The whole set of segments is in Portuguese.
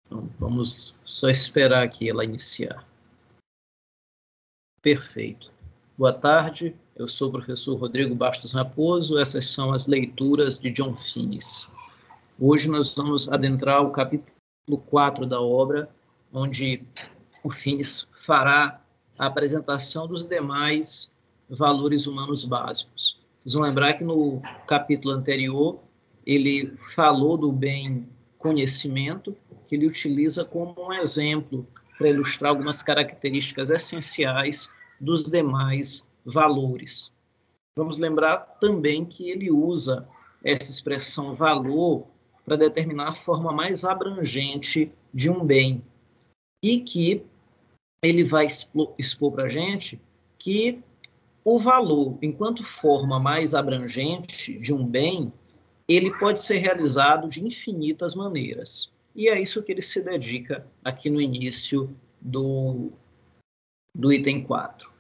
Então, vamos só esperar aqui ela iniciar. Perfeito. Boa tarde, eu sou o professor Rodrigo Bastos Raposo, essas são as leituras de John Finnis. Hoje nós vamos adentrar o capítulo 4 da obra, onde o Finnis fará a apresentação dos demais valores humanos básicos. Vocês vão lembrar que no capítulo anterior ele falou do bem conhecimento, que ele utiliza como um exemplo para ilustrar algumas características essenciais dos demais valores. Vamos lembrar também que ele usa essa expressão valor para determinar a forma mais abrangente de um bem, e que ele vai expor para a gente que o valor, enquanto forma mais abrangente de um bem, ele pode ser realizado de infinitas maneiras. E é isso que ele se dedica aqui no início do item 4.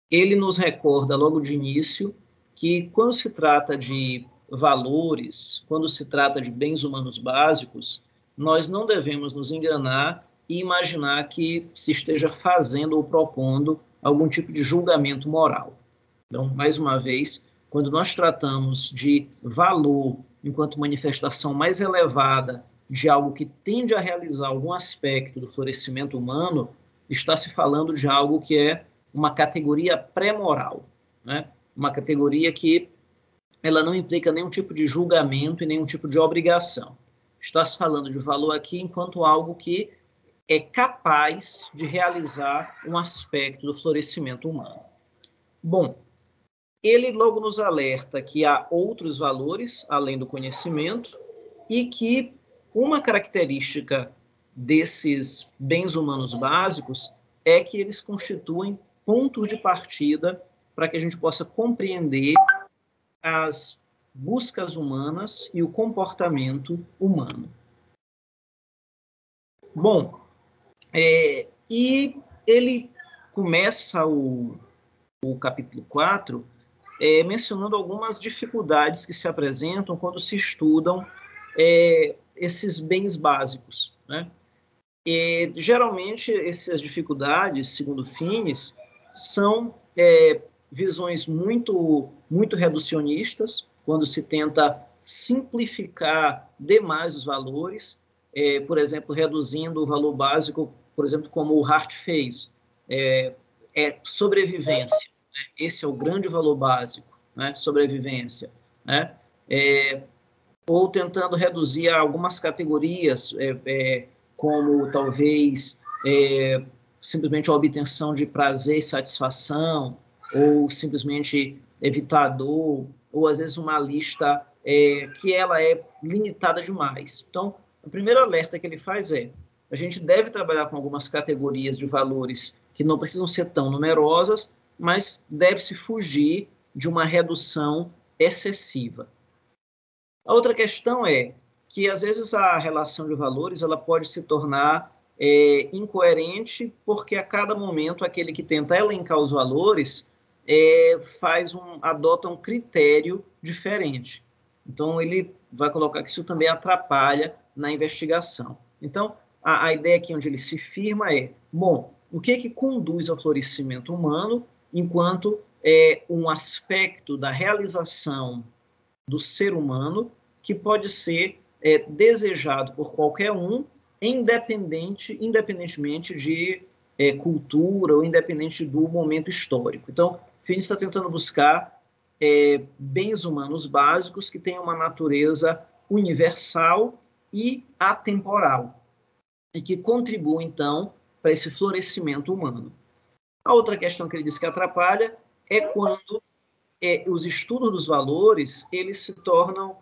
Ele nos recorda logo de início que quando se trata de valores, quando se trata de bens humanos básicos, nós não devemos nos enganar e imaginar que se esteja fazendo ou propondo algum tipo de julgamento moral. Então, mais uma vez, quando nós tratamos de valor enquanto manifestação mais elevada de algo que tende a realizar algum aspecto do florescimento humano, está se falando de algo que é uma categoria pré-moral, né? Uma categoria que ela não implica nenhum tipo de julgamento e nenhum tipo de obrigação. Está se falando de valor aqui enquanto algo que é capaz de realizar um aspecto do florescimento humano. Bom, ele logo nos alerta que há outros valores além do conhecimento e que uma característica desses bens humanos básicos é que eles constituem pontos de partida para que a gente possa compreender as buscas humanas e o comportamento humano. Bom, e ele começa o capítulo 4 mencionando algumas dificuldades que se apresentam quando se estudam esses bens básicos, né? E, geralmente, essas dificuldades, segundo Finnis, são visões muito reducionistas, quando se tenta simplificar demais os valores, por exemplo, reduzindo o valor básico, por exemplo, como o Hart fez, sobrevivência. Né? Esse é o grande valor básico, né? Sobrevivência. Né? Ou tentando reduzir algumas categorias, como talvez simplesmente a obtenção de prazer e satisfação, ou simplesmente evitar a dor, ou às vezes uma lista que ela é limitada demais. Então, o primeiro alerta que ele faz a gente deve trabalhar com algumas categorias de valores que não precisam ser tão numerosas, mas deve-se fugir de uma redução excessiva. A outra questão é que, às vezes, a relação de valores ela pode se tornar incoerente, porque a cada momento aquele que tenta elencar os valores adota um critério diferente. Então, ele vai colocar que isso também atrapalha na investigação. Então, a ideia aqui onde ele se firma bom, o que conduz ao florescimento humano enquanto um aspecto da realização do ser humano que pode ser desejado por qualquer um, independentemente de cultura ou independente do momento histórico. Então, Finnis está tentando buscar bens humanos básicos que tenham uma natureza universal e atemporal e que contribuam, então, para esse florescimento humano. A outra questão que ele diz que atrapalha é quando os estudos dos valores eles se tornam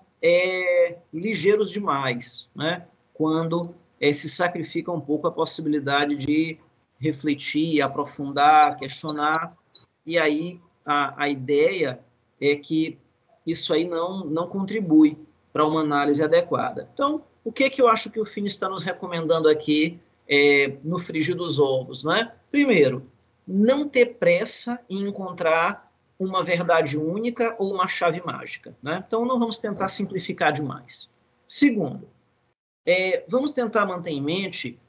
ligeiros demais, né? Quando se sacrifica um pouco a possibilidade de refletir, aprofundar, questionar, e aí a ideia é que isso aí não contribui para uma análise adequada. Então, o que eu acho que o Finnis está nos recomendando aqui no frigir dos ovos, né? Primeiro, não ter pressa em encontrar uma verdade única ou uma chave mágica, né? Então, não vamos tentar simplificar demais. Segundo, vamos tentar manter em mente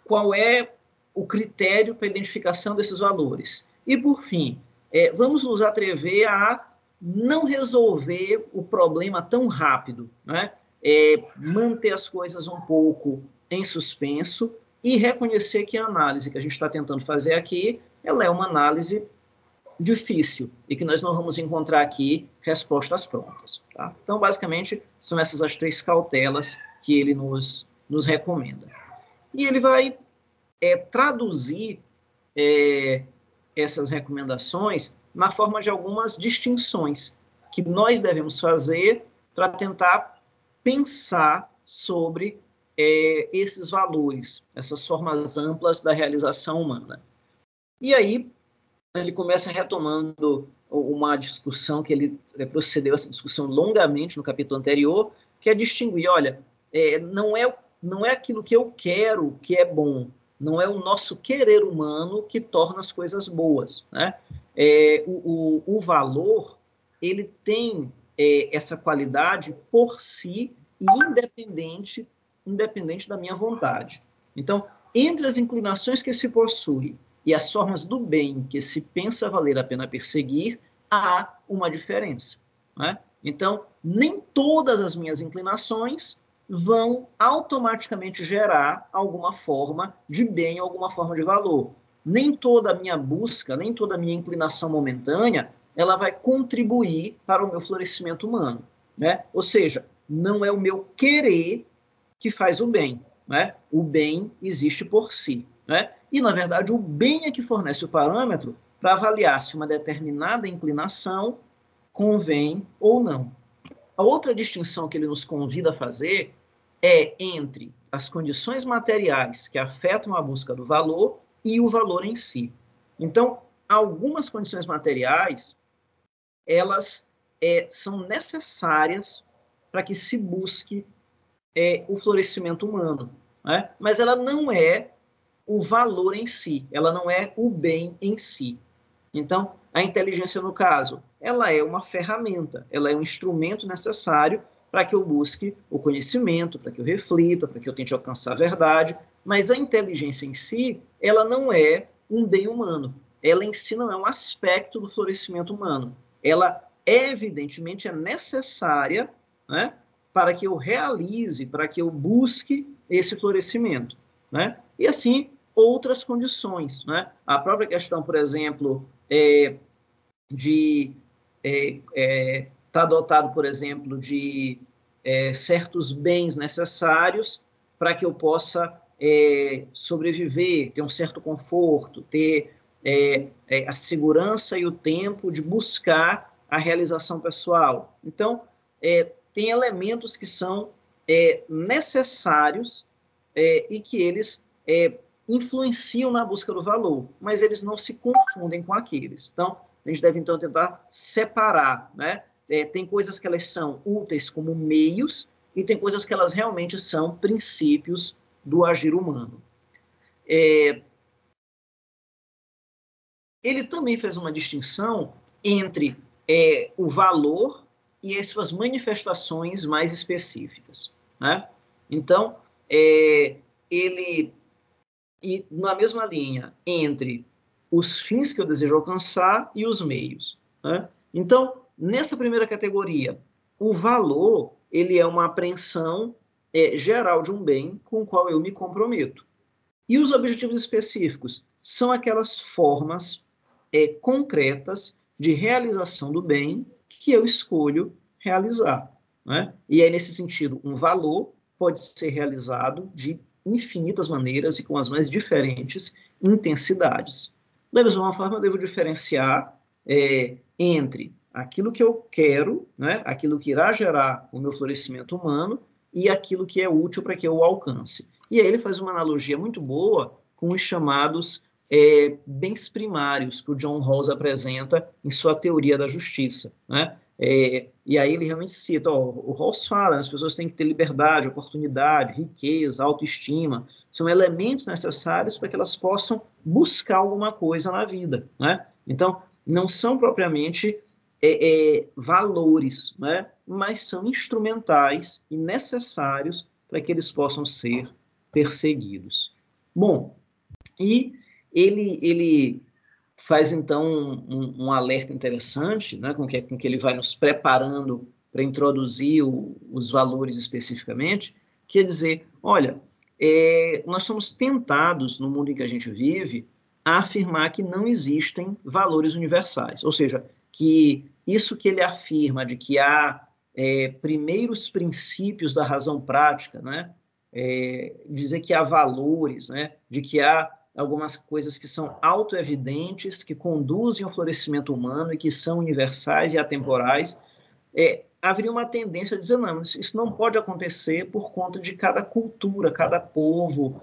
qual é o critério para a identificação desses valores. E, por fim, vamos nos atrever a não resolver o problema tão rápido, né? Manter as coisas um pouco em suspenso e reconhecer que a análise que a gente está tentando fazer aqui, ela é uma análise difícil e que nós não vamos encontrar aqui respostas prontas. Tá? Então, basicamente, são essas as 3 cautelas que ele nos recomenda. E ele vai traduzir essas recomendações na forma de algumas distinções que nós devemos fazer para tentar pensar sobre esses valores, essas formas amplas da realização humana. E aí, ele começa retomando uma discussão que ele procedeu essa discussão longamente no capítulo anterior, que é distinguir, olha, não é aquilo que eu quero que é bom, não é o nosso querer humano que torna as coisas boas, né? O valor, ele tem essa qualidade por si e independente da minha vontade. Então, entre as inclinações que se possui e as formas do bem que se pensa valer a pena perseguir, há uma diferença, né? Então, nem todas as minhas inclinações vão automaticamente gerar alguma forma de bem, alguma forma de valor. Nem toda a minha busca, nem toda a minha inclinação momentânea, ela vai contribuir para o meu florescimento humano, né? Ou seja, não é o meu querer que faz o bem, né? O bem existe por si, né? E, na verdade, o bem é que fornece o parâmetro para avaliar se uma determinada inclinação convém ou não. A outra distinção que ele nos convida a fazer é entre as condições materiais que afetam a busca do valor e o valor em si. Então, algumas condições materiais, elas são necessárias para que se busque o florescimento humano, né? Mas ela não é o valor em si, ela não é o bem em si. Então, a inteligência, no caso, ela é uma ferramenta, ela é um instrumento necessário para que eu busque o conhecimento, para que eu reflita, para que eu tente alcançar a verdade, mas a inteligência em si, ela não é um bem humano, ela em si não é um aspecto do florescimento humano, ela evidentemente é necessária, né, para que eu realize, para que eu busque esse florescimento, né? E assim, outras condições, né? A própria questão, por exemplo, de estar dotado, por exemplo, de certos bens necessários para que eu possa sobreviver, ter um certo conforto, ter a segurança e o tempo de buscar a realização pessoal. Então, tem elementos que são necessários e que eles influenciam na busca do valor, mas eles não se confundem com aqueles. Então, a gente deve, então, tentar separar, né? Tem coisas que elas são úteis como meios e tem coisas que elas realmente são princípios do agir humano. Ele também fez uma distinção entre o valor e as suas manifestações mais específicas, né? Então, ele, e na mesma linha, entre os fins que eu desejo alcançar e os meios, né? Então, nessa primeira categoria, o valor, ele é uma apreensão geral de um bem com o qual eu me comprometo. E os objetivos específicos são aquelas formas concretas de realização do bem que eu escolho realizar, né? E aí, nesse sentido, um valor pode ser realizado de infinitas maneiras e com as mais diferentes intensidades. Da mesma forma, eu devo diferenciar entre aquilo que eu quero, né, aquilo que irá gerar o meu florescimento humano e aquilo que é útil para que eu o alcance. E aí ele faz uma analogia muito boa com os chamados bens primários que o John Rawls apresenta em sua teoria da justiça, né? E aí ele realmente cita, o Rawls fala, as pessoas têm que ter liberdade, oportunidade, riqueza, autoestima, são elementos necessários para que elas possam buscar alguma coisa na vida, né? Então, não são propriamente valores, né? Mas são instrumentais e necessários para que eles possam ser perseguidos. Bom, e ele faz, então, um alerta interessante, né, com que ele vai nos preparando para introduzir os valores especificamente, que é dizer, olha, nós somos tentados, no mundo em que a gente vive, a afirmar que não existem valores universais, ou seja, que isso que ele afirma de que há primeiros princípios da razão prática, né, dizer que há valores, né, de que há algumas coisas que são autoevidentes, que conduzem ao florescimento humano e que são universais e atemporais, haveria uma tendência a dizer, não, isso não pode acontecer por conta de cada cultura, cada povo,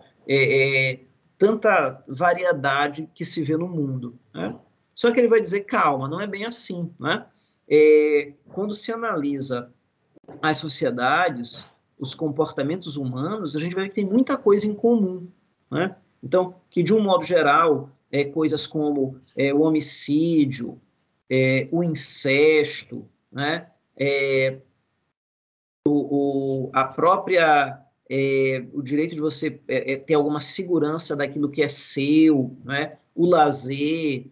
tanta variedade que se vê no mundo, né? Só que ele vai dizer, calma, não é bem assim, né? Quando se analisa as sociedades, os comportamentos humanos, a gente vai ver que tem muita coisa em comum, né? Então, que de um modo geral, coisas como o homicídio, o incesto, né? A própria o direito de você ter alguma segurança daquilo que é seu, né? O lazer,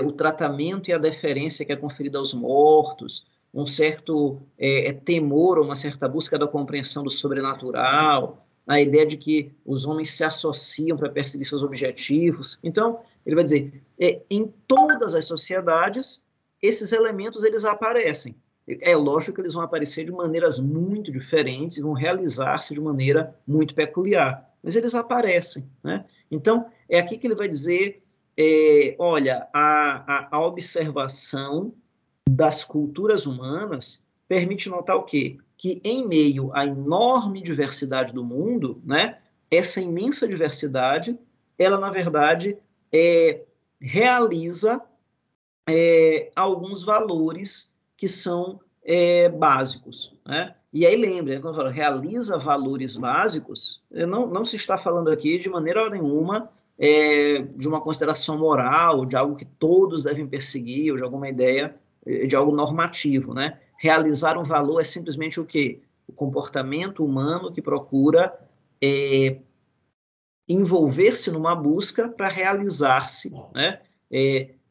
o tratamento e a deferência que é conferida aos mortos, um certo temor, uma certa busca da compreensão do sobrenatural, a ideia de que os homens se associam para perseguir seus objetivos. Então, ele vai dizer, em todas as sociedades, esses elementos eles aparecem. É lógico que eles vão aparecer de maneiras muito diferentes, vão realizar-se de maneira muito peculiar, mas eles aparecem, né? Então, é aqui que ele vai dizer, olha, a observação das culturas humanas permite notar o quê? Que em meio à enorme diversidade do mundo, né, essa imensa diversidade, ela, na verdade, realiza alguns valores que são básicos, né? E aí lembre, quando eu falo realiza valores básicos, não se está falando aqui de maneira nenhuma de uma consideração moral, de algo que todos devem perseguir, ou de alguma ideia de algo normativo, né? Realizar um valor é simplesmente o quê? O comportamento humano que procura envolver-se numa busca para realizar-se, né?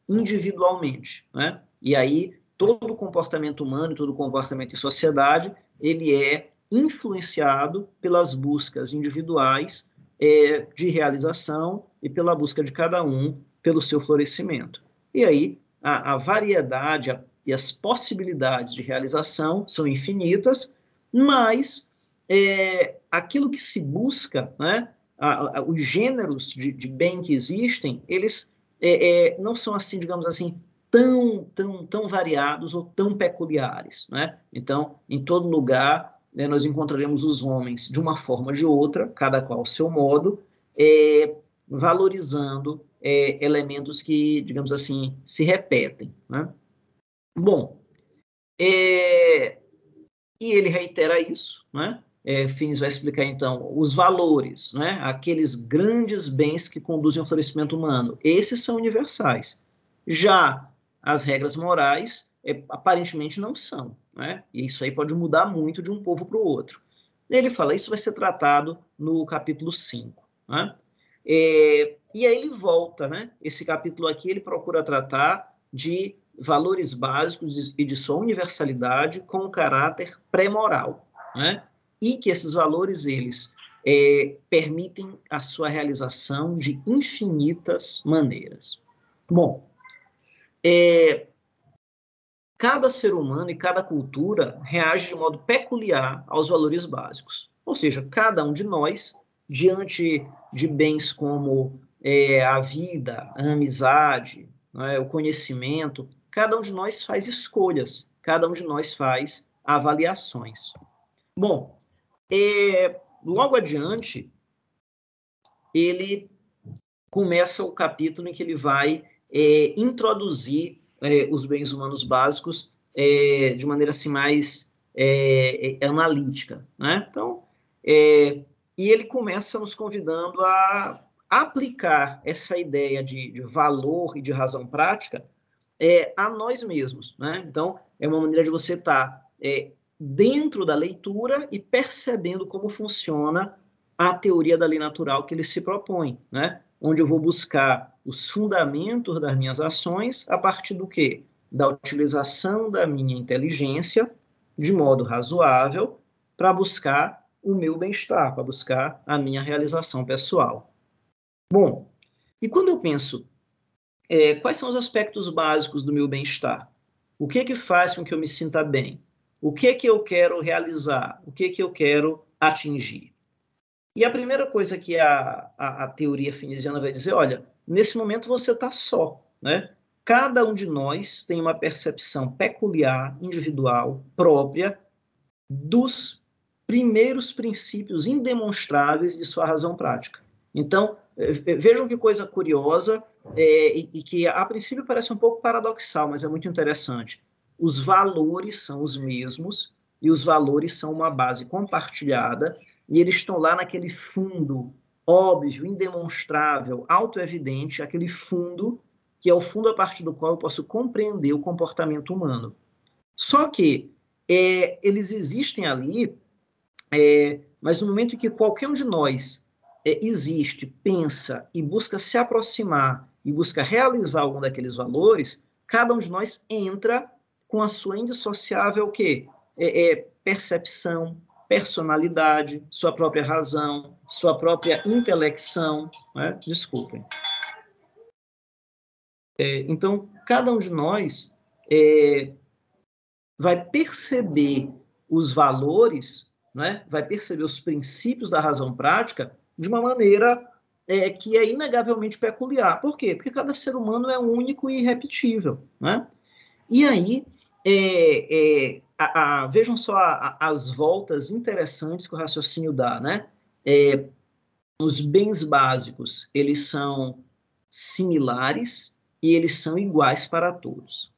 Individualmente, né? E aí todo o comportamento humano, todo o comportamento em sociedade, ele é influenciado pelas buscas individuais de realização e pela busca de cada um pelo seu florescimento. E aí a variedade e as possibilidades de realização são infinitas, mas aquilo que se busca, né, os gêneros de bem que existem, eles não são assim, digamos assim, tão variados ou tão peculiares, né? Então, em todo lugar, nós encontraremos os homens de uma forma ou de outra, cada qual ao seu modo, valorizando elementos que, digamos assim, se repetem, né? Bom, e ele reitera isso, né? Fins vai explicar, então, os valores, né? Aqueles grandes bens que conduzem ao florescimento humano. Esses são universais. Já as regras morais, aparentemente, não são, né? E isso aí pode mudar muito de um povo para o outro. Ele fala, isso vai ser tratado no capítulo 5, né? E aí ele volta, né? Esse capítulo aqui, ele procura tratar de valores básicos e de sua universalidade com caráter pré-moral, né? E que esses valores, eles permitem a sua realização de infinitas maneiras. Bom, cada ser humano e cada cultura reage de modo peculiar aos valores básicos. Ou seja, cada um de nós, diante de bens como a vida, a amizade, né, o conhecimento, cada um de nós faz escolhas, cada um de nós faz avaliações. Bom, logo adiante, ele começa o capítulo em que ele vai introduzir os bens humanos básicos de maneira assim mais analítica, né? Então, e ele começa nos convidando a aplicar essa ideia de valor e de razão prática a nós mesmos, né? Então, é uma maneira de você estar dentro da leitura e percebendo como funciona a teoria da lei natural que ele se propõe, né? Onde eu vou buscar os fundamentos das minhas ações a partir do quê? Da utilização da minha inteligência de modo razoável para buscar o meu bem-estar, para buscar a minha realização pessoal. Bom, e quando eu penso, quais são os aspectos básicos do meu bem-estar? O que que faz com que eu me sinta bem? O que que eu quero realizar? O que que eu quero atingir? E a primeira coisa que a teoria finesiana vai dizer, olha, nesse momento você está só, né? Cada um de nós tem uma percepção peculiar, individual, própria, dos primeiros princípios indemonstráveis de sua razão prática. Então, vejam que coisa curiosa, e que a princípio parece um pouco paradoxal, mas é muito interessante. Os valores são os mesmos, e os valores são uma base compartilhada, e eles estão lá naquele fundo óbvio, indemonstrável, autoevidente, aquele fundo que é o fundo a partir do qual eu posso compreender o comportamento humano. Só que eles existem ali, mas no momento em que qualquer um de nós existe, pensa e busca se aproximar e busca realizar algum daqueles valores, cada um de nós entra com a sua indissociável o quê? Percepção, personalidade, sua própria razão, sua própria intelecção, né? Desculpem. Então, cada um de nós vai perceber os valores, né? Vai perceber os princípios da razão prática de uma maneira que é inegavelmente peculiar. Por quê? Porque cada ser humano é único e irrepetível, né? E aí, vejam só as voltas interessantes que o raciocínio dá, né? Os bens básicos, eles são similares e eles são iguais para todos.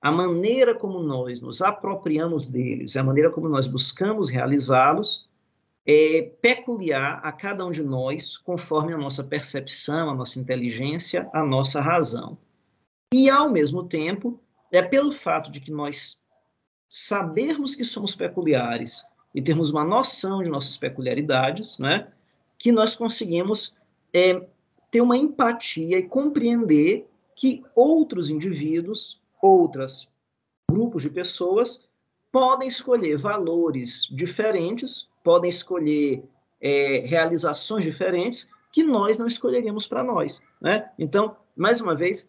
A maneira como nós nos apropriamos deles, a maneira como nós buscamos realizá-los, é peculiar a cada um de nós, conforme a nossa percepção, a nossa inteligência, a nossa razão. E, ao mesmo tempo, pelo fato de que nós sabermos que somos peculiares e termos uma noção de nossas peculiaridades, né, que nós conseguimos ter uma empatia e compreender que outros indivíduos, outros grupos de pessoas podem escolher valores diferentes, podem escolher realizações diferentes que nós não escolheríamos para nós, né? Então, mais uma vez,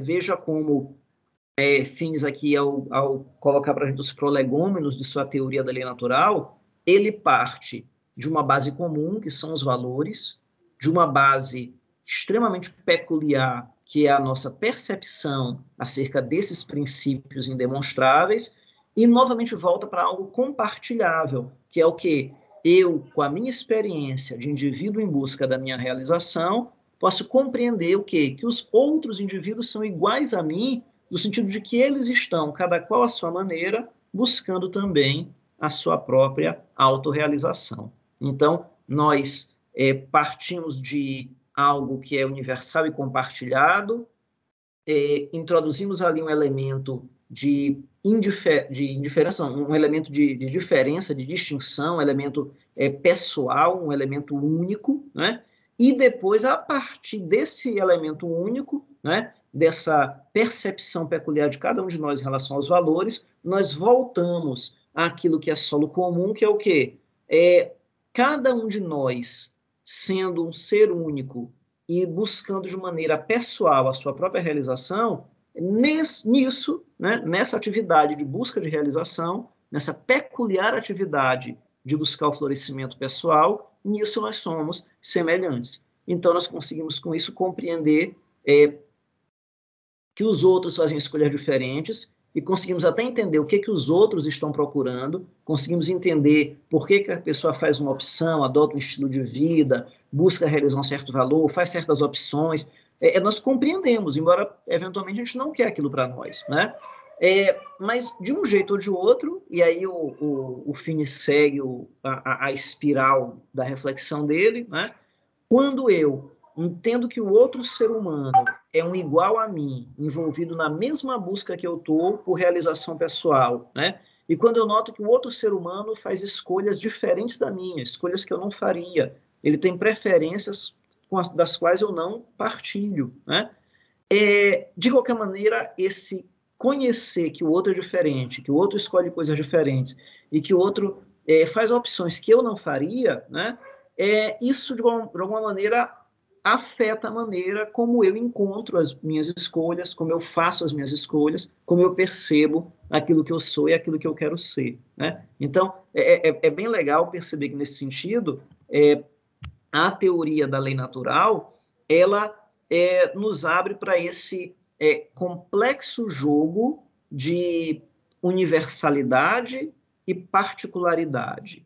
veja como Finis aqui, ao colocar para a gente os prolegômenos de sua teoria da lei natural, ele parte de uma base comum, que são os valores, de uma base extremamente peculiar, que é a nossa percepção acerca desses princípios indemonstráveis, e novamente volta para algo compartilhável, que é o que eu, com a minha experiência de indivíduo em busca da minha realização, posso compreender o quê? Que os outros indivíduos são iguais a mim, no sentido de que eles estão, cada qual à sua maneira, buscando também a sua própria autorrealização. Então, nós partimos de algo que é universal e compartilhado, introduzimos ali um elemento de indiferença, um elemento de diferença, de distinção, um elemento pessoal, um elemento único, né? E depois, a partir desse elemento único, né, dessa percepção peculiar de cada um de nós em relação aos valores, nós voltamos àquilo que é solo comum, que é o quê? Cada um de nós, sendo um ser único e buscando de maneira pessoal a sua própria realização, nisso, né, nessa atividade de busca de realização, nessa peculiar atividade de buscar o florescimento pessoal, nisso nós somos semelhantes. Então, nós conseguimos, com isso, compreender que os outros fazem escolhas diferentes e conseguimos até entender o que os outros estão procurando, conseguimos entender por que a pessoa faz uma opção, adota um estilo de vida, busca realizar um certo valor, faz certas opções. Nós compreendemos, embora eventualmente a gente não quer aquilo para nós, né? Mas de um jeito ou de outro, e aí o Finis segue a espiral da reflexão dele, né? Quando eu entendo que o outro ser humano é um igual a mim, envolvido na mesma busca que eu estou por realização pessoal, né? E quando eu noto que o outro ser humano faz escolhas diferentes da minha, escolhas que eu não faria, ele tem preferências das quais eu não partilho, né? De qualquer maneira, esse conhecer que o outro é diferente, que o outro escolhe coisas diferentes e que o outro faz opções que eu não faria, né? Isso, de alguma maneira, afeta a maneira como eu encontro as minhas escolhas, como eu faço as minhas escolhas, como eu percebo aquilo que eu sou e aquilo que eu quero ser, né? Então, é bem legal perceber que, nesse sentido, a teoria da lei natural, ela nos abre para esse complexo jogo de universalidade e particularidade,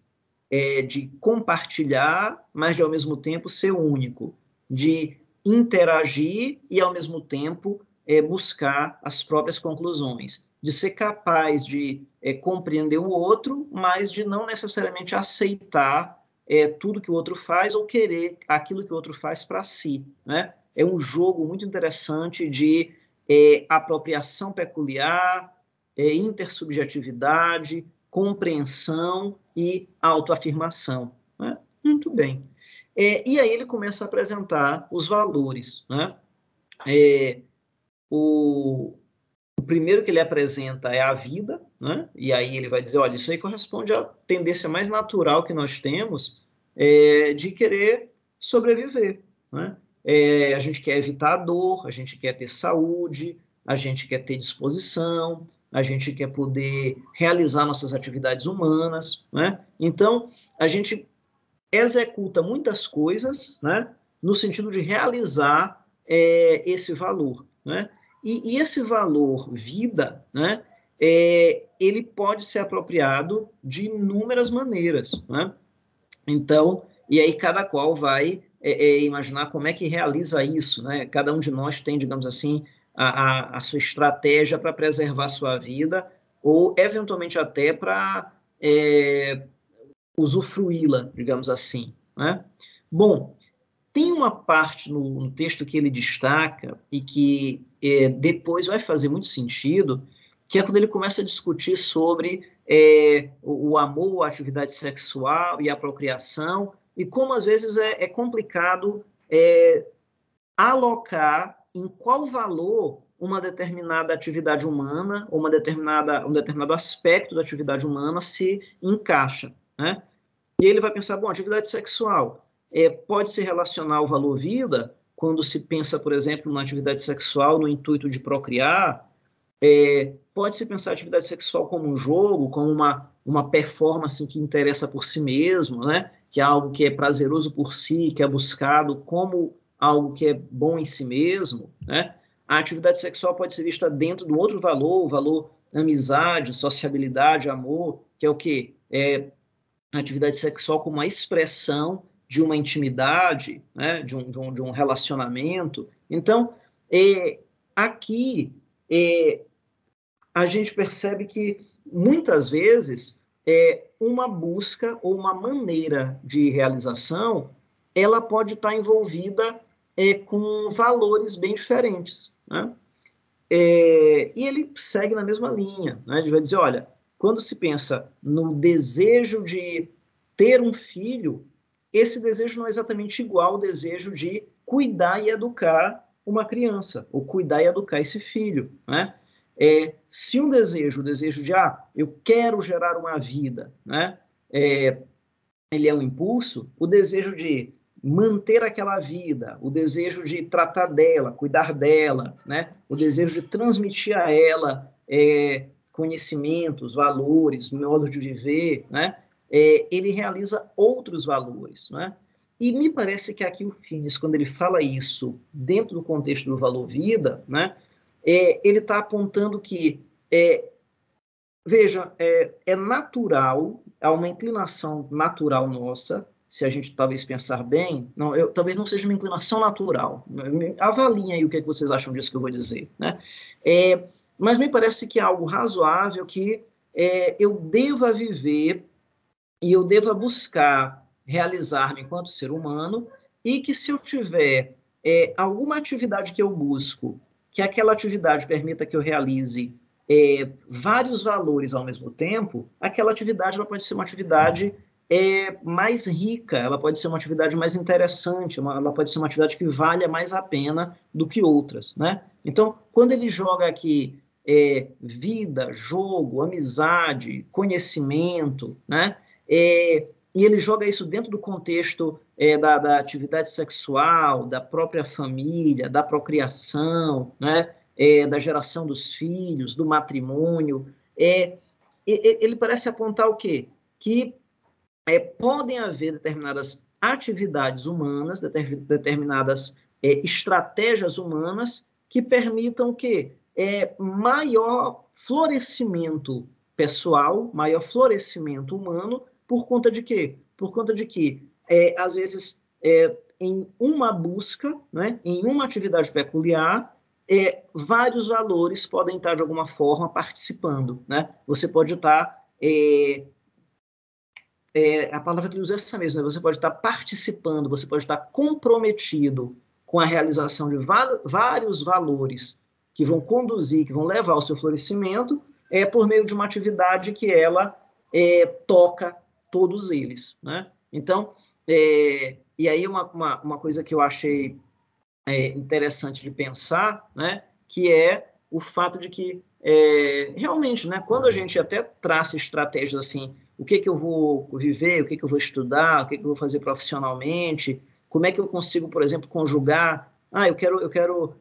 de compartilhar, mas de, ao mesmo tempo, ser único, de interagir e, ao mesmo tempo, buscar as próprias conclusões, de ser capaz de compreender o outro, mas de não necessariamente aceitar tudo que o outro faz ou querer aquilo que o outro faz para si, né? É um jogo muito interessante de apropriação peculiar, intersubjetividade, compreensão e autoafirmação, né? Muito bem. E aí ele começa a apresentar os valores, né? O primeiro que ele apresenta é a vida, né? E aí ele vai dizer, olha, isso aí corresponde à tendência mais natural que nós temos de querer sobreviver, né? A gente quer evitar a dor, a gente quer ter saúde, a gente quer ter disposição, a gente quer poder realizar nossas atividades humanas, né? Então, a gente executa muitas coisas, né, no sentido de realizar esse valor, né? E esse valor vida, né, ele pode ser apropriado de inúmeras maneiras, né? Então, e aí cada qual vai imaginar como é que realiza isso, né? Cada um de nós tem, digamos assim, a sua estratégia para preservar a sua vida ou, eventualmente, até para usufruí-la, digamos assim, né? Bom, tem uma parte no texto que ele destaca e que depois vai fazer muito sentido, que é quando ele começa a discutir sobre o amor, a atividade sexual e a procriação, e como às vezes é complicado alocar em qual valor uma determinada atividade humana, ou um determinado aspecto da atividade humana se encaixa, né? E ele vai pensar, bom, atividade sexual pode se relacionar ao valor vida, quando se pensa, por exemplo, na atividade sexual no intuito de procriar, pode-se pensar a atividade sexual como um jogo, como uma performance que interessa por si mesmo, né? Que é algo que é prazeroso por si, que é buscado como algo que é bom em si mesmo, né? A atividade sexual pode ser vista dentro de um outro valor, o valor amizade, sociabilidade, amor, que é o quê? A atividade sexual como uma expressão de uma intimidade, né? de um relacionamento. Então, aqui a gente percebe que, muitas vezes, uma busca ou uma maneira de realização, ela pode estar envolvida com valores bem diferentes, né? E ele segue na mesma linha, né? Ele vai dizer, olha, quando se pensa no desejo de ter um filho, esse desejo não é exatamente igual ao desejo de cuidar e educar uma criança, ou cuidar e educar esse filho, né? Se o desejo de, eu quero gerar uma vida, né? Ele é um impulso, o desejo de manter aquela vida, o desejo de tratar dela, cuidar dela, né? O desejo de transmitir a ela conhecimentos, valores, modo de viver, né? Ele realiza outros valores, né? E me parece que aqui o Finis, quando ele fala isso dentro do contexto do valor vida, né? Ele está apontando que veja, é natural, há uma inclinação natural nossa, se a gente talvez pensar bem, talvez não seja uma inclinação natural. Avaliem aí o que, é que vocês acham disso que eu vou dizer, né? Mas me parece que é algo razoável que eu deva viver e eu deva buscar realizar-me enquanto ser humano, e que se eu tiver alguma atividade que eu busco, que aquela atividade permita que eu realize vários valores ao mesmo tempo, aquela atividade ela pode ser uma atividade mais rica, ela pode ser uma atividade mais interessante, ela pode ser uma atividade que valha mais a pena do que outras, né? Então, quando ele joga aqui vida, jogo, amizade, conhecimento, né? E ele joga isso dentro do contexto da atividade sexual, da própria família, da procriação, né? Da geração dos filhos, do matrimônio. Ele parece apontar o quê? Que podem haver determinadas atividades humanas, determinadas estratégias humanas que permitam que maior florescimento pessoal, maior florescimento humano, por conta de quê? Por conta de que, às vezes, em uma busca, né, em uma atividade peculiar, vários valores podem estar, de alguma forma, participando. Né? Você pode estar... a palavra que ele usa é essa mesmo, né? Você pode estar participando, você pode estar comprometido com a realização de vários valores que vão conduzir, que vão levar ao seu florescimento, por meio de uma atividade que ela toca todos eles. Né? Então, e aí uma coisa que eu achei interessante de pensar, né, que é o fato de que, realmente, né, quando a gente até traça estratégias assim, o que eu vou viver, o que eu vou estudar, o que eu vou fazer profissionalmente, como é que eu consigo, por exemplo, conjugar, eu quero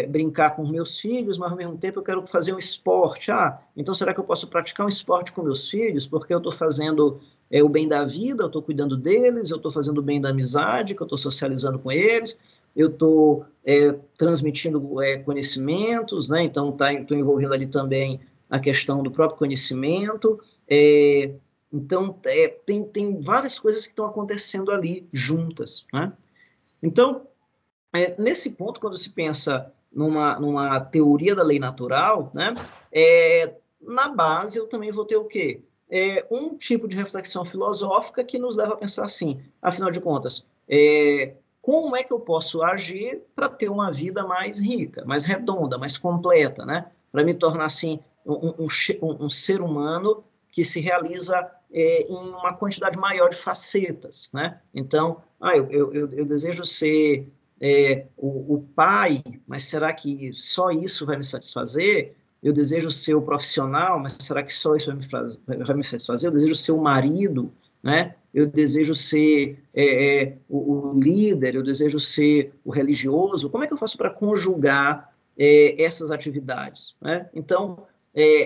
brincar com meus filhos, mas ao mesmo tempo eu quero fazer um esporte. Então será que eu posso praticar um esporte com meus filhos, porque eu estou fazendo o bem da vida, eu estou cuidando deles, eu estou fazendo o bem da amizade, que eu estou socializando com eles, eu estou transmitindo conhecimentos, né? Então estou envolvendo ali também a questão do próprio conhecimento. Então, tem várias coisas que estão acontecendo ali juntas. Né? Então, nesse ponto, quando se pensa numa teoria da lei natural, né? Na base eu também vou ter o quê? Um tipo de reflexão filosófica que nos leva a pensar assim, afinal de contas, como é que eu posso agir para ter uma vida mais rica, mais redonda, mais completa, né? Para me tornar, assim, um ser humano que se realiza em uma quantidade maior de facetas, né? Então, eu desejo ser o pai, mas será que só isso vai me satisfazer? Eu desejo ser o profissional, mas será que só isso vai me satisfazer? Eu desejo ser o marido, né? Eu desejo ser o líder, eu desejo ser o religioso. Como é que eu faço para conjugar essas atividades? Né? Então,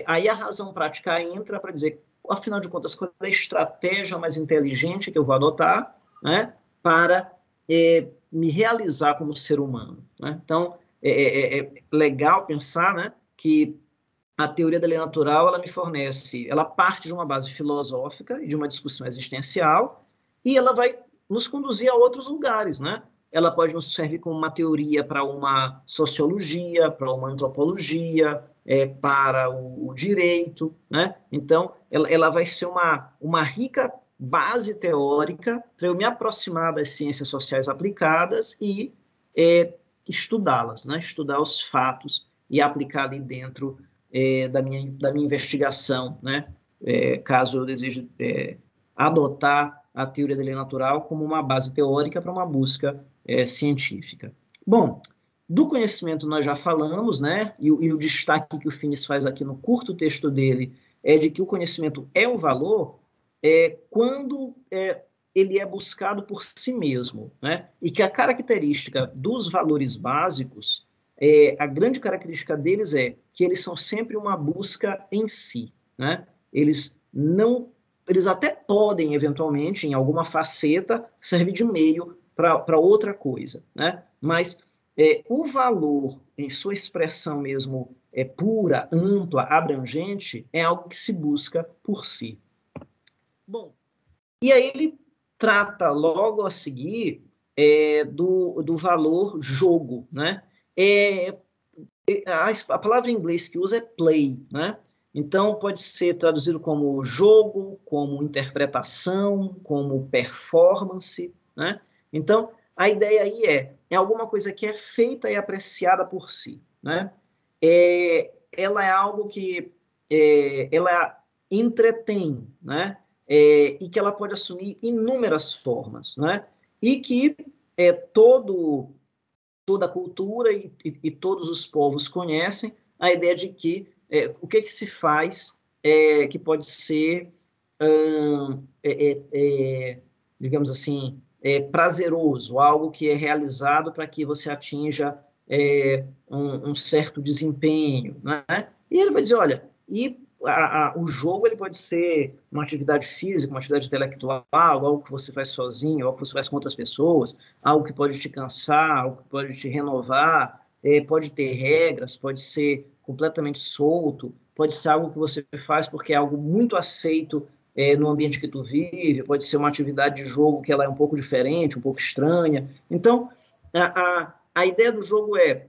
aí a razão prática entra para dizer, afinal de contas, qual é a estratégia mais inteligente que eu vou adotar, né, para me realizar como ser humano. Né? Então, é legal pensar, né, que a teoria da lei natural, ela parte de uma base filosófica e de uma discussão existencial, e ela vai nos conduzir a outros lugares, né? Ela pode nos servir como uma teoria para uma sociologia, para uma antropologia, para o direito, né? Então, ela vai ser uma rica base teórica para eu me aproximar das ciências sociais aplicadas e estudá-las, né? Estudar os fatos e aplicar ali dentro da minha investigação, né? Caso eu deseje adotar a teoria da lei natural como uma base teórica para uma busca científica. Bom, do conhecimento nós já falamos, né? E o destaque que o Finis faz aqui no curto texto dele é de que o conhecimento é um valor quando ele é buscado por si mesmo, né? E que a característica dos valores básicos, a grande característica deles é que eles são sempre uma busca em si, né? Eles até podem, eventualmente, em alguma faceta, servir de meio para outra coisa, né? Mas o valor, em sua expressão mesmo pura, ampla, abrangente, é algo que se busca por si. Bom, e aí ele trata logo a seguir do valor jogo, né? A palavra em inglês que usa é play, né? Então pode ser traduzido como jogo, como interpretação, como performance, né? Então a ideia aí é alguma coisa que é feita e apreciada por si, né? ela é algo que ela entretém, né? E que ela pode assumir inúmeras formas, né? E que toda a cultura e todos os povos conhecem a ideia de que o que se faz que pode ser, digamos assim, prazeroso, algo que é realizado para que você atinja um certo desempenho, né? E ele vai dizer, olha, o jogo ele pode ser uma atividade física, uma atividade intelectual, algo que você faz sozinho, algo que você faz com outras pessoas, algo que pode te cansar, algo que pode te renovar, pode ter regras, pode ser completamente solto, pode ser algo que você faz porque é algo muito aceito no ambiente que tu vive, pode ser uma atividade de jogo que ela é um pouco diferente, um pouco estranha. Então, a ideia do jogo é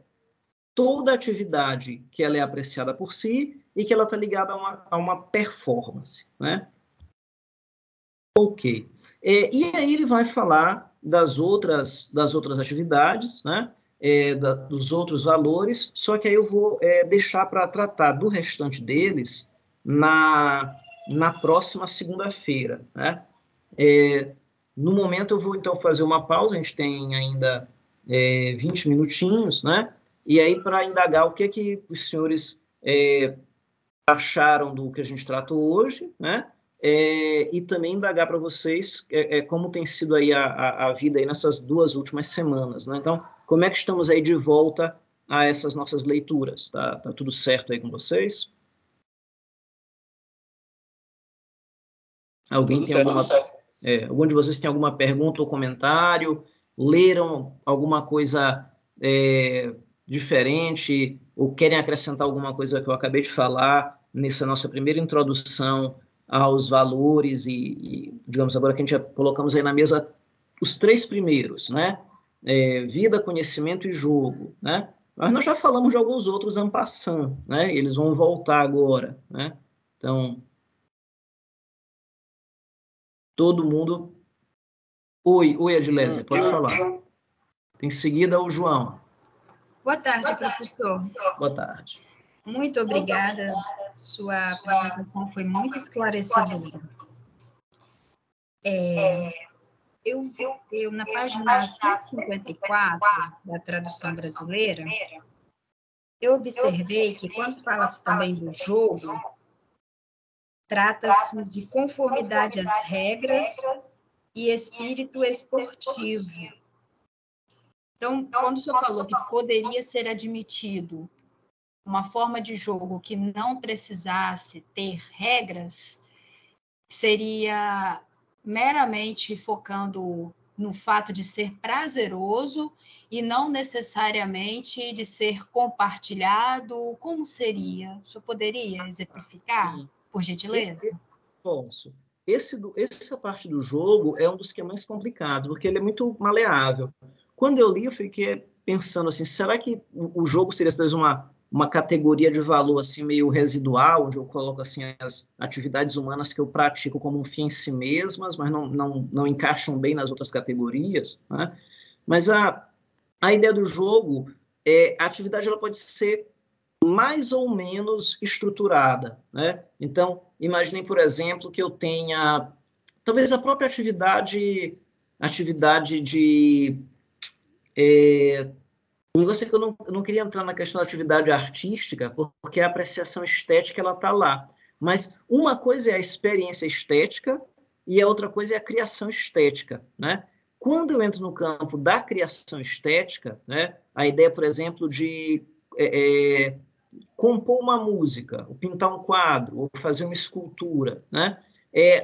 toda atividade que ela é apreciada por si e que ela está ligada a uma performance, né? Ok. E aí ele vai falar das outras atividades, né? Dos outros valores, só que aí eu vou deixar para tratar do restante deles na próxima segunda-feira, né? No momento eu vou então fazer uma pausa, a gente tem ainda 20 minutinhos, né? E aí para indagar o que os senhores acharam do que a gente tratou hoje, né? E também indagar para vocês como tem sido aí a vida aí nessas 2 últimas semanas, né? Então, como é que estamos aí de volta a essas nossas leituras? Tá tudo certo aí com vocês? Alguém tem algum de vocês tem alguma pergunta ou comentário? Leram alguma coisa diferente? Ou querem acrescentar alguma coisa que eu acabei de falar nessa nossa primeira introdução aos valores digamos, agora que a gente já colocamos aí na mesa os 3 primeiros, né? Vida, conhecimento e jogo, né? Mas nós já falamos de alguns outros en passant, né? Eles vão voltar agora, né? Então, todo mundo... Oi, Adilésia, pode falar. Em seguida, o João. Boa tarde, professor. Boa tarde. Muito obrigada. Sua apresentação foi muito esclarecedora. Eu, na página 154 da tradução brasileira, eu observei que, quando fala-se também do jogo, trata-se de conformidade às regras e espírito esportivo. Então, quando o senhor falou que poderia ser admitido uma forma de jogo que não precisasse ter regras, seria meramente focando no fato de ser prazeroso e não necessariamente de ser compartilhado. Como seria? O senhor poderia exemplificar, por gentileza? Posso. Essa parte do jogo é um dos que é mais complicado, porque ele é muito maleável. Quando eu li, eu fiquei pensando assim, será que o jogo seria talvez uma categoria de valor assim meio residual, onde eu coloco assim as atividades humanas que eu pratico como um fim em si mesmas, mas não encaixam bem nas outras categorias, né? Mas a ideia do jogo a atividade ela pode ser mais ou menos estruturada, né? Então, imaginem, por exemplo, que eu tenha talvez a própria atividade de um negócio que eu não queria entrar na questão da atividade artística, porque a apreciação estética ela está lá. Mas uma coisa é a experiência estética e a outra coisa é a criação estética, né? Quando eu entro no campo da criação estética, né, a ideia, por exemplo, de compor uma música, ou pintar um quadro, ou fazer uma escultura, né?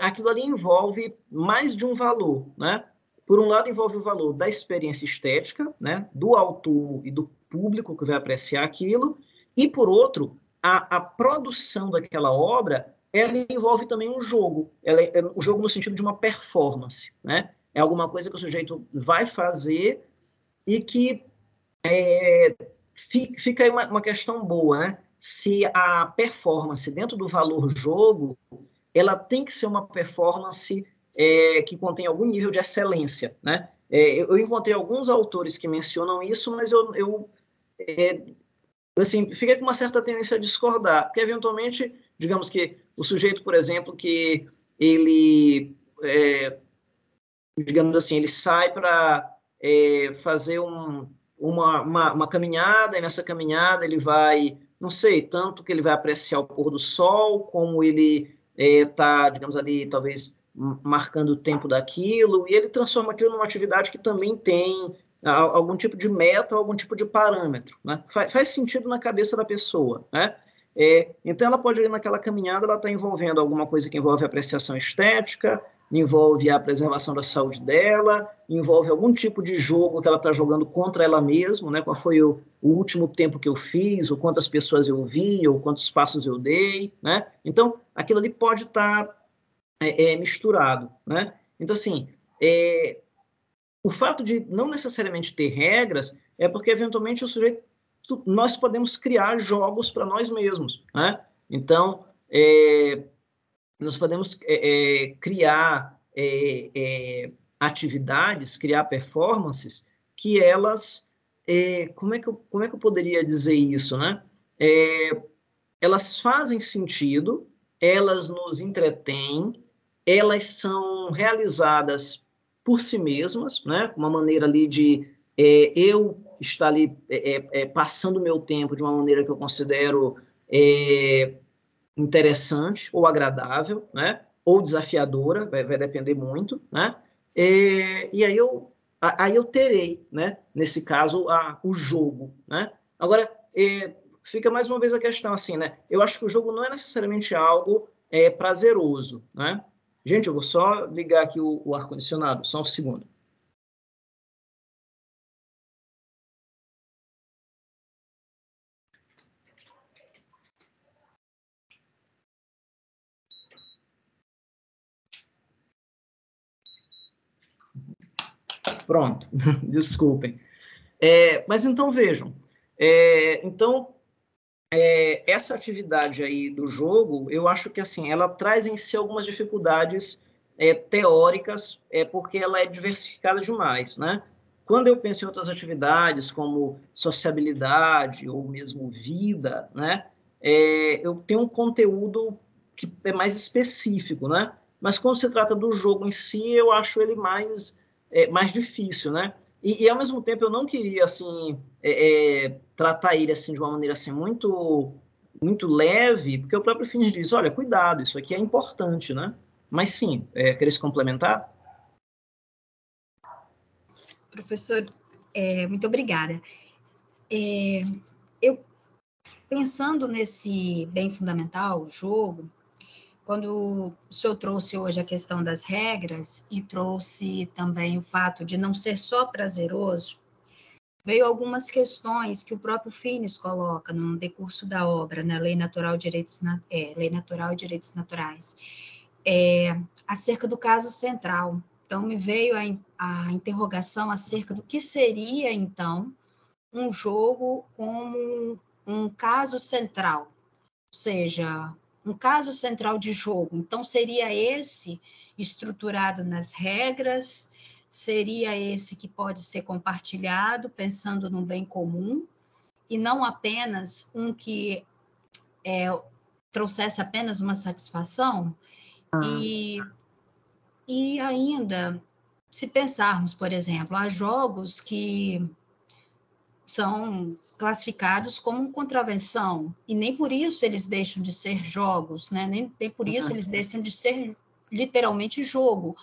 Aquilo ali envolve mais de um valor, né? Por um lado, envolve o valor da experiência estética, né? Do autor e do público que vai apreciar aquilo, e por outro, a produção daquela obra, ela envolve também um jogo, um jogo no sentido de uma performance, né? É alguma coisa que o sujeito vai fazer e que fica aí uma questão boa, né? Se a performance dentro do valor jogo, ela tem que ser uma performance que contém algum nível de excelência, né? Eu encontrei alguns autores que mencionam isso, mas eu assim, fica com uma certa tendência a discordar, porque eventualmente, digamos que o sujeito, por exemplo, que ele, digamos assim, ele sai para fazer uma caminhada, e nessa caminhada ele vai, não sei, tanto que ele vai apreciar o pôr do sol, como ele está, digamos ali, talvez marcando o tempo daquilo, e ele transforma aquilo numa atividade que também tem algum tipo de meta, algum tipo de parâmetro, né? Faz sentido na cabeça da pessoa, né? Então ela pode ir naquela caminhada, ela está envolvendo alguma coisa que envolve apreciação estética, envolve a preservação da saúde dela, envolve algum tipo de jogo que ela está jogando contra ela mesma, né? Qual foi o último tempo que eu fiz, ou quantas pessoas eu vi, ou quantos passos eu dei, né? Então, aquilo ali pode estar misturado, né? Então, assim, o fato de não necessariamente ter regras é porque, eventualmente, o sujeito, nós podemos criar jogos para nós mesmos, né? Então, nós podemos criar atividades, criar performances que elas, como é que eu poderia dizer isso, né? Elas fazem sentido, elas nos entretêm, elas são realizadas por si mesmas, né? Uma maneira ali de eu estar ali passando o meu tempo de uma maneira que eu considero interessante ou agradável, né? Ou desafiadora, vai depender muito, né? E aí eu terei, né? Nesse caso, o jogo, né? Agora, fica mais uma vez a questão assim, né? Eu acho que o jogo não é necessariamente algo prazeroso, né? Gente, eu vou só ligar aqui o ar-condicionado, só um segundo. Pronto, desculpem. Mas então vejam, então essa atividade aí do jogo, eu acho que assim, ela traz em si algumas dificuldades teóricas, porque ela é diversificada demais, né? Quando eu penso em outras atividades, como sociabilidade ou mesmo vida, né? Eu tenho um conteúdo que é mais específico, né? Mas quando se trata do jogo em si, eu acho ele mais difícil, né? E ao mesmo tempo eu não queria assim tratar ele assim de uma maneira assim muito leve, porque o próprio Finis diz, olha, cuidado, isso aqui é importante, né? Mas sim, querer se complementar? Professor, muito obrigada. Eu, pensando nesse bem fundamental, o jogo, quando o senhor trouxe hoje a questão das regras e trouxe também o fato de não ser só prazeroso, veio algumas questões que o próprio Finis coloca no decurso da obra, na Lei Natural, Lei Natural e Direitos Naturais, acerca do caso central. Então, me veio a interrogação acerca do que seria, então, um jogo como um caso central, ou seja, um caso central de jogo. Então, seria esse estruturado nas regras, seria esse que pode ser compartilhado, pensando no bem comum, e não apenas um que trouxesse apenas uma satisfação. E ainda, se pensarmos, por exemplo, há jogos que são classificados como contravenção, e nem por isso eles deixam de ser jogos, né? nem por isso eles deixam de ser literalmente jogo,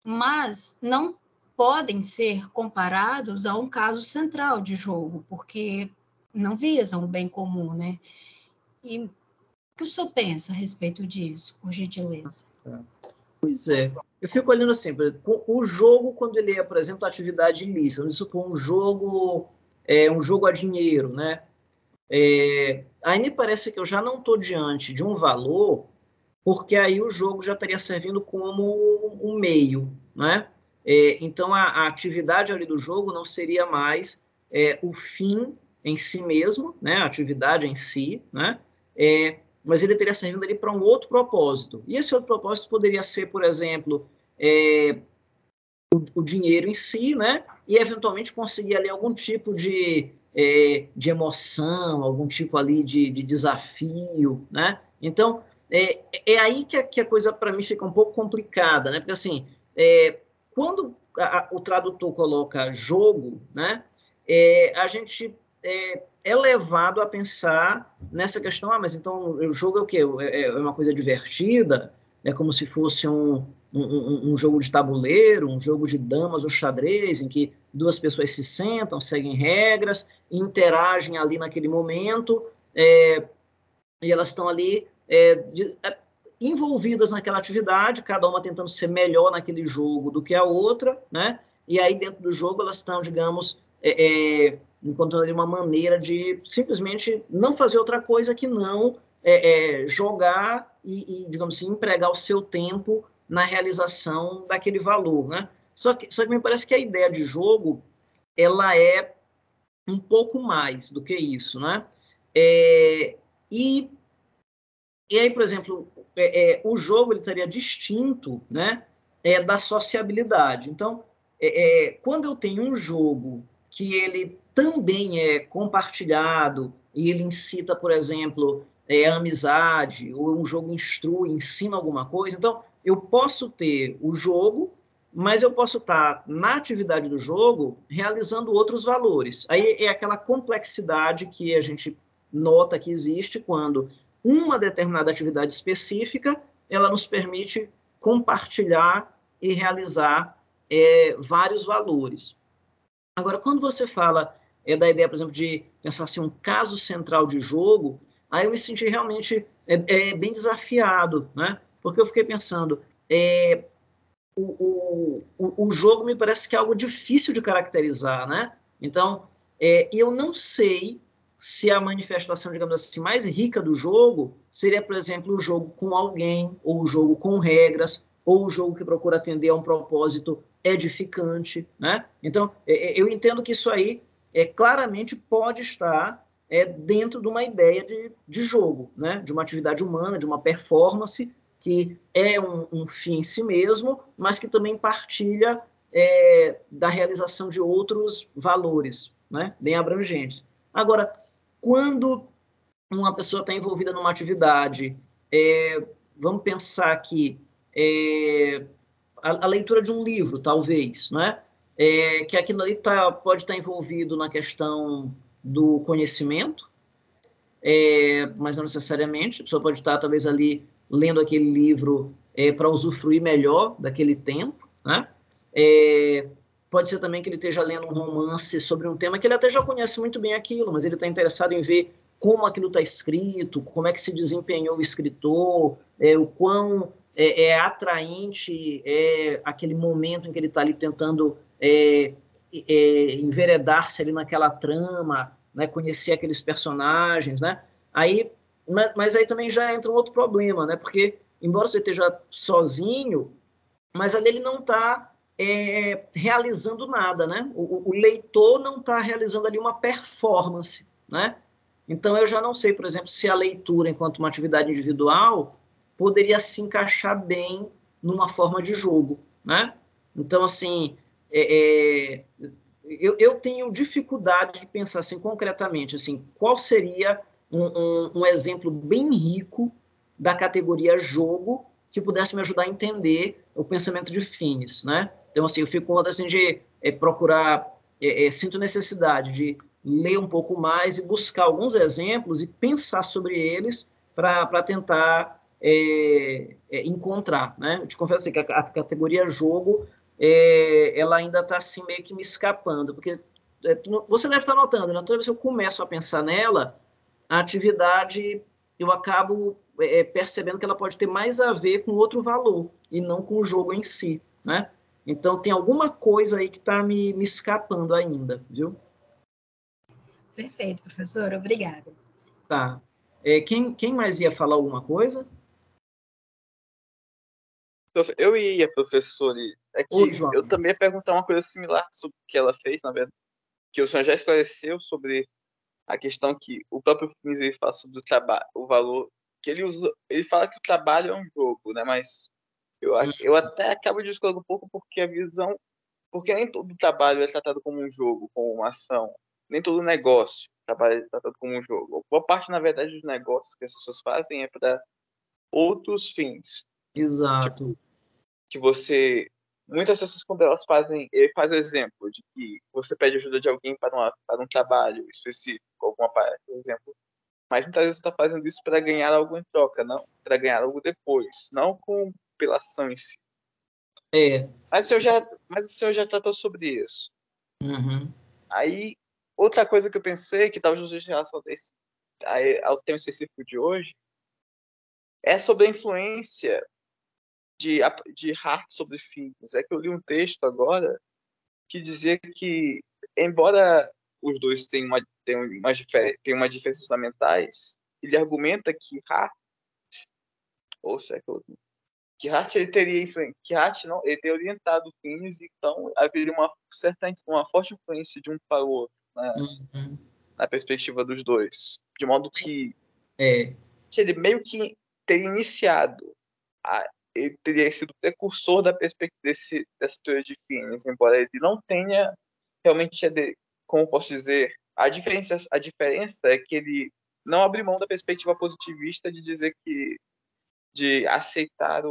mas não podem ser comparados a um caso central de jogo, porque não visam o bem comum, né? E o que o senhor pensa a respeito disso, por gentileza? Pois é. Eu fico olhando assim, por exemplo, o jogo, quando ele é, por exemplo, atividade ilícita, vamos supor um jogo a dinheiro, né? Aí me parece que eu já não estou diante de um valor, porque aí o jogo já estaria servindo como um meio, né? Então a atividade ali do jogo não seria mais o fim em si mesmo, né? A atividade em si, né? Mas ele teria servindo ali para um outro propósito. E esse outro propósito poderia ser, por exemplo, o dinheiro em si, né? E eventualmente conseguir ali algum tipo de de emoção, algum tipo ali de desafio, né? Então, é aí que a coisa para mim fica um pouco complicada, né? Porque assim, quando o tradutor coloca jogo, né? A gente é levado a pensar nessa questão, mas então o jogo é o quê? É uma coisa divertida? É como se fosse um jogo de tabuleiro, um jogo de damas ou xadrez, em que duas pessoas se sentam, seguem regras, interagem ali naquele momento, e elas estão ali envolvidas naquela atividade, cada uma tentando ser melhor naquele jogo do que a outra, né? E aí dentro do jogo elas estão, digamos, encontrando ali uma maneira de simplesmente não fazer outra coisa que não jogar e, digamos assim, empregar o seu tempo na realização daquele valor, né? Só que me parece que a ideia de jogo, ela é um pouco mais do que isso, né? E aí, por exemplo, o jogo ele estaria distinto, né, da sociabilidade. Então, quando eu tenho um jogo que ele também é compartilhado e ele incita, por exemplo, a amizade, ou um jogo instrui, ensina alguma coisa, então eu posso ter o jogo, mas eu posso estar na atividade do jogo realizando outros valores. Aí é aquela complexidade que a gente nota que existe quando uma determinada atividade específica, ela nos permite compartilhar e realizar vários valores. Agora, quando você fala da ideia, por exemplo, de pensar assim, um caso central de jogo, aí eu me senti realmente bem desafiado, né? Porque eu fiquei pensando, o jogo me parece que é algo difícil de caracterizar, né? Então, eu não sei se a manifestação, digamos assim, mais rica do jogo seria, por exemplo, o jogo com alguém, ou o jogo com regras, ou o jogo que procura atender a um propósito edificante, né? Então, eu entendo que isso aí claramente pode estar dentro de uma ideia de jogo, né? De uma atividade humana, de uma performance, que é um fim em si mesmo, mas que também partilha da realização de outros valores, né, bem abrangentes. Agora, quando uma pessoa está envolvida numa atividade, vamos pensar que a leitura de um livro, talvez, né, que aquilo ali pode estar envolvido na questão do conhecimento, mas não necessariamente. A pessoa pode estar, talvez, ali lendo aquele livro para usufruir melhor daquele tempo, né? Pode ser também que ele esteja lendo um romance sobre um tema que ele até já conhece muito bem aquilo, mas ele está interessado em ver como aquilo está escrito, como é que se desempenhou o escritor, o quão atraente aquele momento em que ele está ali tentando enveredar-se ali naquela trama, né, conhecer aqueles personagens, né? Aí, mas aí também já entra um outro problema, né? Porque embora você esteja sozinho, mas ali ele não está realizando nada, né? O leitor não está realizando ali uma performance, né? Então eu já não sei, por exemplo, se a leitura enquanto uma atividade individual poderia se encaixar bem numa forma de jogo, né? Então assim, eu tenho dificuldade de pensar assim concretamente, assim, qual seria um exemplo bem rico da categoria jogo que pudesse me ajudar a entender o pensamento de Finis, né? Então, assim, eu fico com vontade assim, de procurar, sinto necessidade de ler um pouco mais e buscar alguns exemplos e pensar sobre eles para tentar encontrar, né? Eu te confesso assim, que a categoria jogo ela ainda está assim meio que me escapando, porque você deve estar notando, né? Toda vez que eu começo a pensar nela, a atividade eu acabo percebendo que ela pode ter mais a ver com outro valor e não com o jogo em si, né? Então tem alguma coisa aí que está me escapando ainda, viu? Perfeito, professor, obrigada. Tá. Quem mais ia falar alguma coisa? Eu ia, professor. É Oi, que João. eu também ia perguntar uma coisa similar sobre o que ela fez, na verdade. Que o senhor já esclareceu sobre a questão que o próprio Fins ele fala sobre o trabalho, o valor que ele usa. Ele fala que o trabalho é um jogo, né? Mas eu até acabo discordando um pouco porque a visão, porque nem todo trabalho é tratado como um jogo, como uma ação. nem todo negócio trabalha tratado como um jogo. Boa parte, na verdade, dos negócios que as pessoas fazem é para outros fins. Exato. Tipo, que você... Muitas pessoas, quando elas fazem... Faz o exemplo de que você pede ajuda de alguém para um trabalho específico, alguma parte, por exemplo. Mas muitas vezes você está fazendo isso para ganhar algo em troca, não para ganhar algo depois, não pela ação em si. É. Mas o senhor já tratou sobre isso. Uhum. Aí, outra coisa que eu pensei, que talvez não seja em relação ao tema específico de hoje, é sobre a influência de Hart sobre fins. É que eu li um texto agora que dizia que, embora os dois tenham uma diferenças fundamentais, ele argumenta que Hart, ou seja, que Hart ele teria que Hart não, ele teria orientado fins, então haveria uma forte influência de um para o outro, né, Uhum. na perspectiva dos dois, de modo que É. ele meio que teria iniciado, ele teria sido precursor da perspectiva dessa teoria de fins, embora ele não tenha realmente, como posso dizer, a diferença é que ele não abre mão da perspectiva positivista de dizer que, de aceitar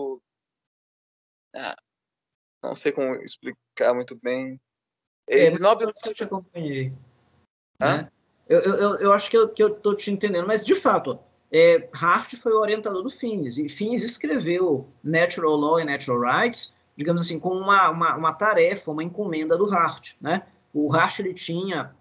não sei como explicar muito bem. Ele Mas não abre eu te acompanhei. mão. Né? Eu acho que eu estou te entendendo, mas de fato, Hart foi o orientador do Finis, e Finis escreveu Natural Law e Natural Rights, digamos assim, com uma tarefa, uma encomenda do Hart. Né? O Hart ele tinha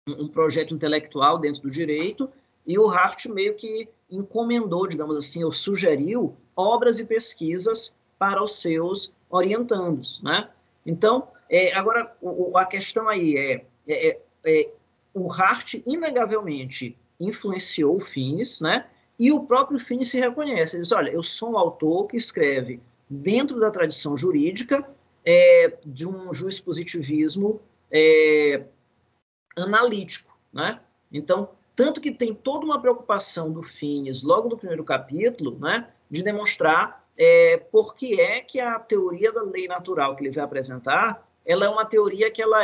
um projeto intelectual dentro do direito, e o Hart meio que encomendou, digamos assim, ou sugeriu obras e pesquisas para os seus orientandos. Né? Então, agora, a questão aí o Hart, inegavelmente, influenciou o Finis, né? E o próprio Finis se reconhece. Ele diz, olha, eu sou um autor que escreve dentro da tradição jurídica de um jurispositivismo analítico, né? Então, tanto que tem toda uma preocupação do Finis, logo no primeiro capítulo, né, de demonstrar por que é que a teoria da lei natural que ele vai apresentar, ela é uma teoria que ela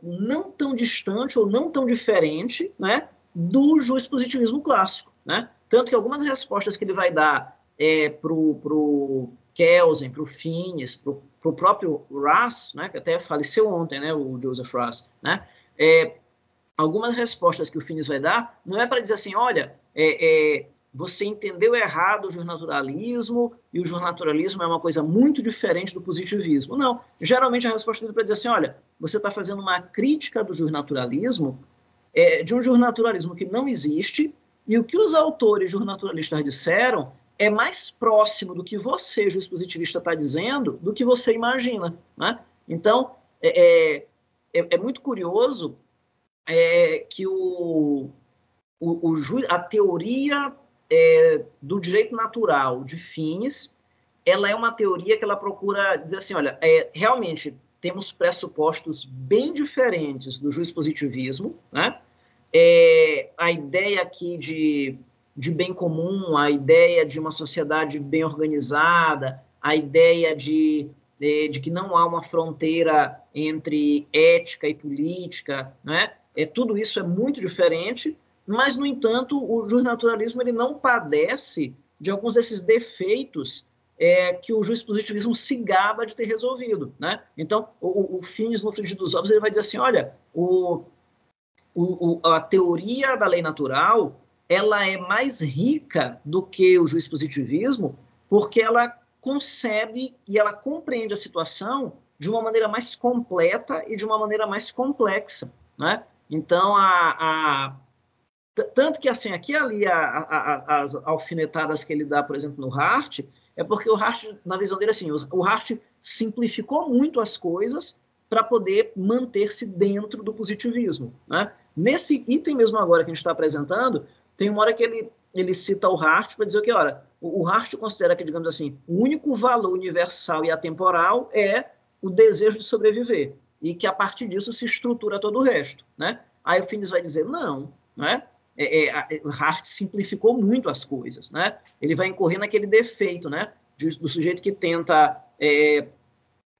não tão distante ou não tão diferente, né, do jurispositivismo clássico, né? Tanto que algumas respostas que ele vai dar para o Kelsen, para o Finis, para o próprio Russ, né, que até faleceu ontem, né, o Joseph Russ, né, algumas respostas que o Finis vai dar não é para dizer assim, olha, você entendeu errado o justnaturalismo e o justnaturalismo é uma coisa muito diferente do positivismo. Não, geralmente a resposta dele é para dizer assim, olha, você está fazendo uma crítica do justnaturalismo, de um justnaturalismo que não existe, e o que os autores justnaturalistas disseram é mais próximo do que você, jurispositivista, está dizendo do que você imagina. Né? Então, é muito curioso que a teoria do direito natural de Finis, ela é uma teoria que ela procura dizer assim, olha, realmente temos pressupostos bem diferentes do jurispositivismo, né? A ideia aqui de bem comum, a ideia de uma sociedade bem organizada, a ideia de que não há uma fronteira entre ética e política, né? Tudo isso é muito diferente, mas, no entanto, o justnaturalismo ele não padece de alguns desses defeitos que o jurispositivismo se gaba de ter resolvido. Né? Então, o Finis, no Frigir dos Ovos, ele vai dizer assim, olha, a teoria da lei natural ela é mais rica do que o jurispositivismo porque ela concebe e ela compreende a situação de uma maneira mais completa e de uma maneira mais complexa. Né? Então, tanto que, assim, aqui e ali, as alfinetadas que ele dá, por exemplo, no Hart, é porque o Hart, na visão dele, assim, o Hart simplificou muito as coisas para poder manter-se dentro do positivismo. Né? Nesse item mesmo agora que a gente está apresentando, tem uma hora que ele cita o Hart para dizer que, olha, o Hart considera que, digamos assim, o único valor universal e atemporal é o desejo de sobreviver, e que a partir disso se estrutura todo o resto. Né? Aí o Finis vai dizer, não, né? O Hart simplificou muito as coisas, né? Ele vai incorrer naquele defeito, né? Do sujeito que tenta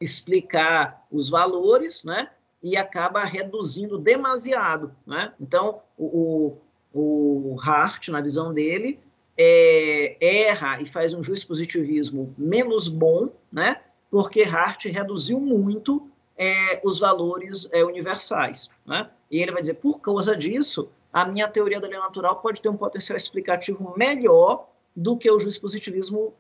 explicar os valores, né? e acaba reduzindo demasiado, né? Então, o Hart, na visão dele, erra e faz um jurispositivismo menos bom, né? Porque Hart reduziu muito os valores universais, né? E ele vai dizer, por causa disso, a minha teoria da lei natural pode ter um potencial explicativo melhor do que o jurispositivismo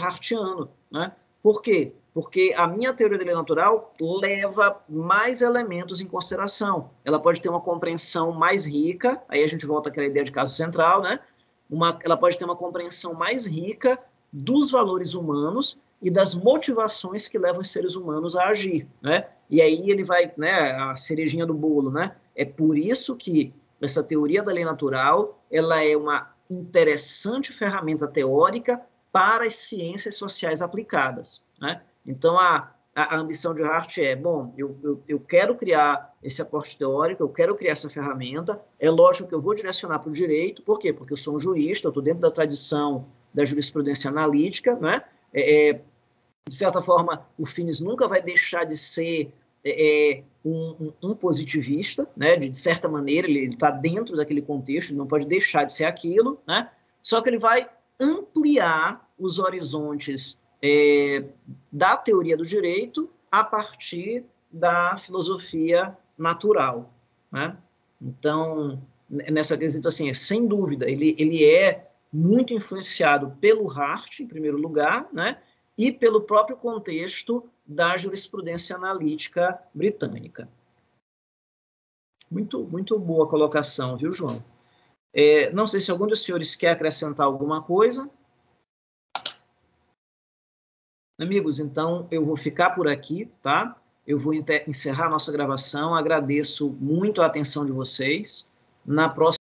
hartiano, né? Por quê? Porque a minha teoria da lei natural leva mais elementos em consideração. Ela pode ter uma compreensão mais rica, aí a gente volta àquela ideia de caso central, né? Ela pode ter uma compreensão mais rica dos valores humanos e das motivações que levam os seres humanos a agir, né? E aí ele vai, né, a cerejinha do bolo, né? É por isso que essa teoria da lei natural, ela é uma interessante ferramenta teórica para as ciências sociais aplicadas, né? Então, a ambição de Hart bom, eu quero criar esse aporte teórico, eu quero criar essa ferramenta, é lógico que eu vou direcionar para o direito, por quê? Porque eu sou um jurista, eu estou dentro da tradição da jurisprudência analítica, né? De certa forma, o Finis nunca vai deixar de ser um positivista, né? De certa maneira, ele está dentro daquele contexto, ele não pode deixar de ser aquilo, né? Só que ele vai ampliar os horizontes da teoria do direito a partir da filosofia natural, né? Então, nessa questão, assim, sem dúvida, ele é muito influenciado pelo Hart, em primeiro lugar, né? E pelo próprio contexto da jurisprudência analítica britânica. Muito, muito boa colocação, viu, João? Não sei se algum dos senhores quer acrescentar alguma coisa. Amigos, então eu vou ficar por aqui, tá? Eu vou encerrar a nossa gravação. Agradeço muito a atenção de vocês. Na próxima